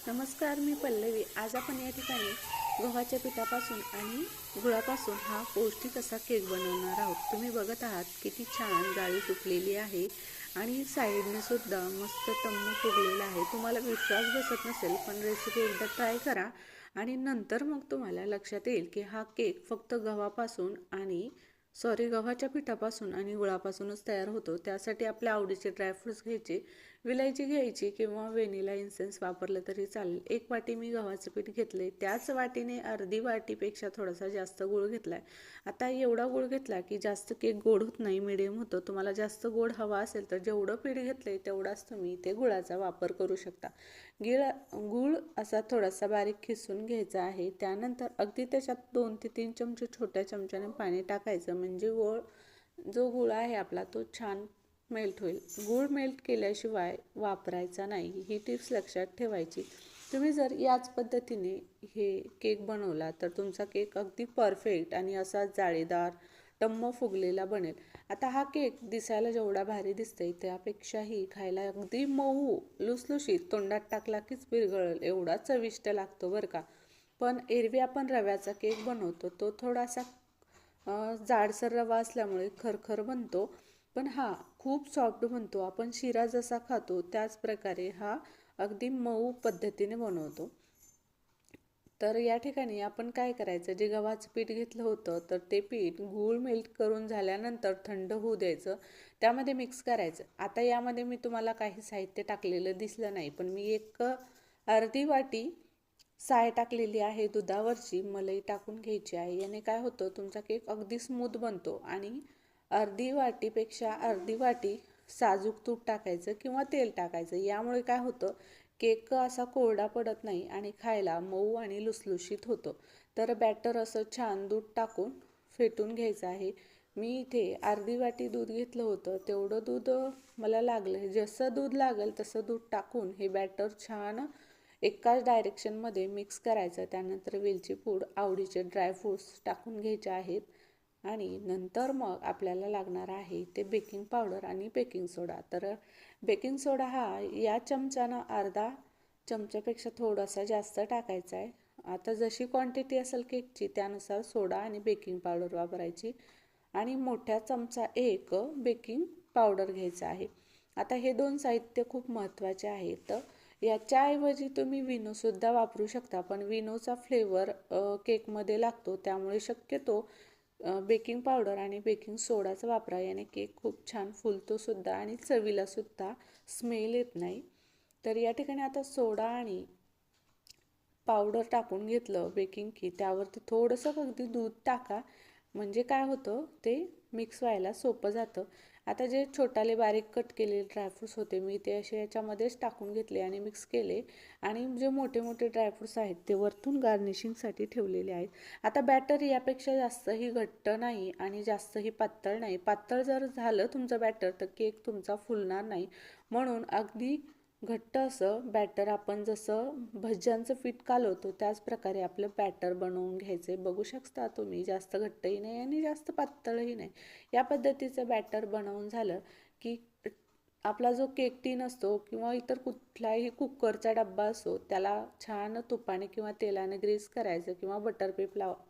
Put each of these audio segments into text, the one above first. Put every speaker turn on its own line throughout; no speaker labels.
नमस्कार, मी पल्लवी. आज आपण या ठिकाणी गव्हाच्या पिठापासून आणि गुळापासून हा पौष्टिक असा केक बनवणार आहोत. तुम्ही बघत आहात किती छान जाळी सुटलेली आहे आणि साईडने सुद्धा मस्त टम्म फुगलेला आहे. तुम्हाला विश्वास बसत नसेल, पण रेसिपी एकदा ट्राय करा आणि नंतर मग तुम्हाला लक्षात येईल की हा केक फक्त गव्हाच्या पिठापासून आणि गुळापासूनच तयार होतो. त्यासाठी आपल्या आवडीचे ड्रायफ्रुट्स घ्यायचे, विलायची घ्यायची किंवा व्हॅनिला इन्सेन्स वापरलं तरी चालेल. 1 वाटी मी गव्हाचं पीठ घेतले, त्याच वाटीने अर्धी वाटीपेक्षा थोडासा जास्त गूळ घेतलाय. आता एवढा गूळ घेतला की जास्त केक गोड होत नाही, मिडियम होतं. तुम्हाला जास्त गोड हवा असेल तर जेवढं पीठ घेतलंय तेवढाच तुम्ही ते गुळाचा वापर करू शकता. गूळ असा थोडासा बारीक खिसून घ्यायचा आहे. त्यानंतर अगदी त्याच्यात 2 ते 3 चमचे छोट्या चमच्याने पाणी टाकायचं, म्हणजे जो गूळ आहे आपला तो छान मेल्ट होईल. गूळ मेल्ट केल्याशिवाय वापरायचा नाही, ही टिप्स लक्षात ठेवायची. तुम्ही जर याच पद्धतीने हे केक बनवला तर तुमचा केक अगदी परफेक्ट आणि असा जाळीदार टम्म फुगलेला बनेल. आता हा केक दिसायला जेवढा भारी दिसतोय त्यापेक्षाही खायला अगदी मऊ लुसलुशीत, तोंडात टाकला कीच विरघळेल एवढा चविष्ट लागतो बरं का. पण एरवी आपण रव्याचा केक बनवतो तो थोडासा जाडसर रवा असल्यामुळे खरखर बनतो, पण हा खूप सॉफ्ट बनतो. आपण शिरा जसा खातो त्याच प्रकारे हा अगदी मऊ पद्धतीने बनवतो. तर या ठिकाणी आपण काय करायचं, जे गव्हाचं पीठ घेतलं होतं तर ते पीठ गूळ मेल्ट करून झाल्यानंतर थंड होऊ द्यायचं, त्यामध्ये मिक्स करायचं. आता यामध्ये मी तुम्हाला काही साहित्य टाकलेलं दिसलं नाही, पण मी अर्धी वाटी साय टाकलेली आहे. दुधावरची मलई टाकून घ्यायची आहे. याने काय होतं, तुमचा केक अगदी स्मूथ बनतो. आणि अर्धी वाटी साजूक तूप टाकायचं किंवा तेल टाकायचं. यामुळे काय होतं, केक असा कोरडा पडत नाही आणि खायला मऊ आणि लुसलुशीत होतो. तर बॅटर असं छान दूध टाकून फेटून घ्यायचं आहे. मी इथे अर्धी वाटी दूध घेतलं होतं, तेवढं दूध मला लागलं. जसं दूध लागेल तसं दूध टाकून हे बॅटर छान एकाच डायरेक्शनमध्ये मिक्स करायचं. त्यानंतर वेलची पूड, आवडीचे ड्रायफ्रूट्स टाकून घ्यायचे आहेत. आणि नंतर मग आपल्याला लागणार आहे ते बेकिंग पावडर आणि बेकिंग सोडा. तर बेकिंग सोडा हा या चमच्यानं अर्धा चमच्यापेक्षा थोडासा जास्त टाकायचा आहे. आता जशी क्वांटिटी असेल केकची त्यानुसार सोडा आणि बेकिंग पावडर वापरायची. आणि मोठ्या चमचा 1 बेकिंग पावडर घ्यायचा आहे. आता हे 2 साहित्य खूप महत्त्वाचे आहेत. याच्याऐवजी तुम्ही विनोसुद्धा वापरू शकता, पण विनोचा फ्लेवर केकमध्ये लागतो, त्यामुळे शक्यतो बेकिंग पावडर आणि बेकिंग सोडाचा वापरा. याने केक खूप छान फुलतो सुद्धा आणि चवीला सुद्धा स्मेल येत नाही. तर या ठिकाणी आता सोडा आणि पावडर टाकून घेतलं बेकिंग की त्यावरती थोडंसं अगदी दूध टाका, म्हणजे काय होतं ते मिक्स व्हायला सोपं जातं. आता जे छोटाले बारीक कट केलेले ड्रायफ्रूट्स होते मी ते असे याच्यामध्येच टाकून घेतले आणि मिक्स केले. आणि जे मोठे मोठे ड्रायफ्रूट्स आहेत ते वरतून गार्निशिंगसाठी ठेवलेले आहेत. आता बॅटर यापेक्षा जास्तही घट्ट नाही आणि जास्तही पातळ नाही. पातळ जर झालं तुमचं बॅटर तर केक तुमचा फुलणार नाही. म्हणून अगदी घट्ट असं बॅटर, आपण जसं भज्यांचं पीठ कालवतो त्याच प्रकारे आपलं बॅटर बनवून घ्यायचे. बघू शकता तुम्ही, जास्त घट्टही नाही आणि जास्त पातळही नाही. या पद्धतीचं बॅटर बनवून झालं की आपला जो केक टीन असतो किंवा इतर कुठलाही कुकरचा डब्बा असतो त्याला छान तुपाने किंवा तेलाने ग्रीस करायचं किंवा बटर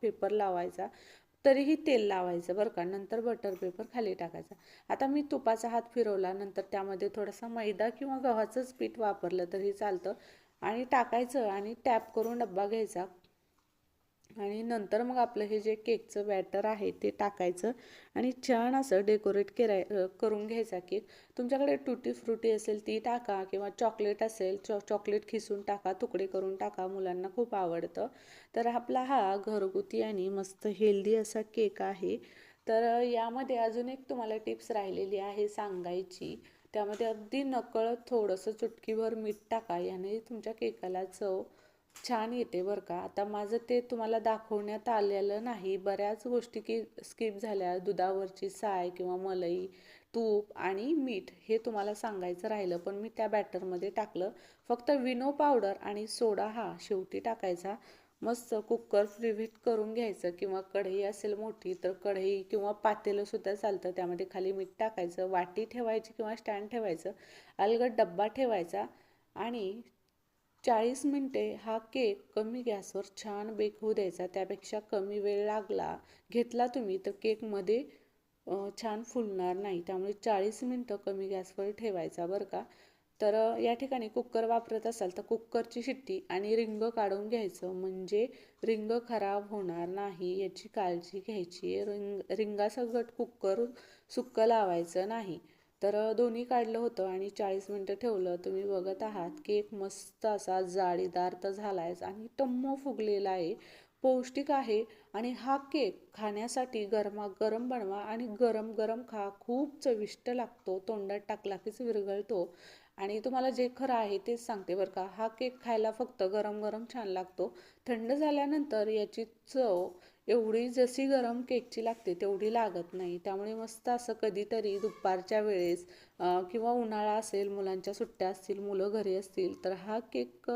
पेपर लावायचा. तरीही तेल लावायचं बरं का, नंतर बटर पेपर खाली टाकायचा. आता मी तुपाचा हात फिरवला, नंतर त्यामध्ये थोडासा मैदा किंवा गव्हाचंच पीठ वापरलं तरी चालतं आणि टाकायचं आणि टॅप करून डब्बा घ्यायचा. आणि नंतर मग आपलं हे जे केकचं बॅटर आहे ते टाकायचं आणि छान असं डेकोरेट करून घ्यायचा केक. तुमच्याकडे टुटी फ्रुटी असेल ती टाका किंवा चॉकलेट असेल चॉकलेट खिसून टाका, तुकडे करून टाका, मुलांना खूप आवडतं. तर आपला हा घरगुती आणि मस्त हेल्दी असा केक आहे. तर यामध्ये अजून एक तुम्हाला टिप्स राहिलेली आहे सांगायची. त्यामध्ये अगदी नकळत थोडंसं चुटकीभर मीठ टाका, याने तुमच्या केकाला चव छान येते बरं का. आता माझं ते तुम्हाला दाखवण्यात आलेलं नाही, बऱ्याच गोष्टी स्किप झाल्या. दुधावरची साय किंवा मलई, तूप आणि मीठ हे तुम्हाला सांगायचं राहिलं, पण मी त्या बॅटरमध्ये टाकलं. फक्त विनो पावडर आणि सोडा हा शेवटी टाकायचा. मस्त कुकर प्रीहीट करून घ्यायचं किंवा कढई असेल मोठी तर कढई किंवा पातेलं सुद्धा चालतं, त्यामध्ये खाली मीठ टाकायचं, वाटी ठेवायची किंवा स्टँड ठेवायचं, अलगद डब्बा ठेवायचा आणि 40 मिनिटे हा केक कमी गॅसवर छान बेक होऊ द्यायचा. त्यापेक्षा कमी वेळ घेतला तुम्ही तर केकमध्ये छान फुलणार नाही. त्यामुळे 40 मिनिटं कमी गॅसवर ठेवायचा बरं का. तर या ठिकाणी कुकर वापरत असाल तर कुकरची शिट्टी आणि रिंग काढून घ्यायचं, म्हणजे रिंग खराब होणार नाही याची काळजी घ्यायची. रिंगासकट कुकर सुक्कं लावायचं नाही. तर दोन्ही काढलं होतं आणि 40 मिनिटं ठेवलं. तुम्ही बघत आहात केक मस्त असा जाळीदार तर झाला आहे आणि टम्म फुगलेला आहे, पौष्टिक आहे. आणि हा केक खाण्यासाठी गरमागरम बनवा आणि गरम गरम खा. खूप चविष्ट लागतो, तोंडात टाकला कीच विरघळतो. आणि तुम्हाला जे खरं आहे तेच सांगते बरं का, हा केक खायला फक्त गरम गरम छान लागतो. थंड झाल्यानंतर याची चव एवढी जशी गरम केकची लागते तेवढी लागत नाही. त्यामुळे मस्त असं कधीतरी दुपारच्या वेळेस किंवा उन्हाळा असेल, मुलांच्या सुट्ट्या असतील, मुलं घरी असतील तर हा केक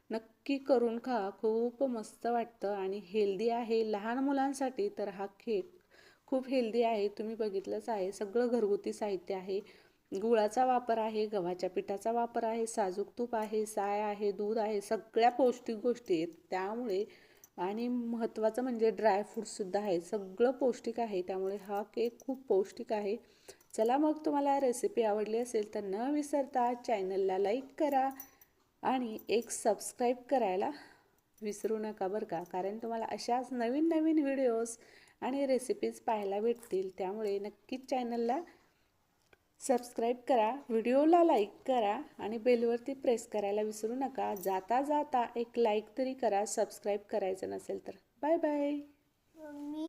नक्की करून खा. खूप मस्त वाटतं आणि हेल्दी आहे. लहान मुलांसाठी तर हा केक खूप हेल्दी आहे. तुम्ही बघितलंच आहे, सगळं घरगुती साहित्य आहे. गुळाचा वापर आहे, गव्हाच्या पिठाचा वापर आहे, साजूक तूप आहे, साय आहे, दूध आहे, सगळ्या पौष्टिक गोष्टी आहेत. त्यामुळे आणि महत्त्वाचं म्हणजे ड्रायफ्रूटसुद्धा आहे, सगळं पौष्टिक आहे. त्यामुळे हा केक खूप पौष्टिक आहे. चला मग, तुम्हाला रेसिपी आवडली असेल तर न विसरता चॅनलला लाईक करा आणि एक सबस्क्राईब करायला विसरू नका बरं का, कारण तुम्हाला अशाच नवीन नवीन व्हिडिओज आणि रेसिपीज पाहायला भेटतील. त्यामुळे नक्कीच चॅनलला सबस्क्राईब करा, व्हिडिओला लाईक करा आणि बेलवरती प्रेस करायला विसरू नका. जाता जाता एक लाईक तरी करा, सबस्क्राईब करायचं नसेल तर. Bye bye.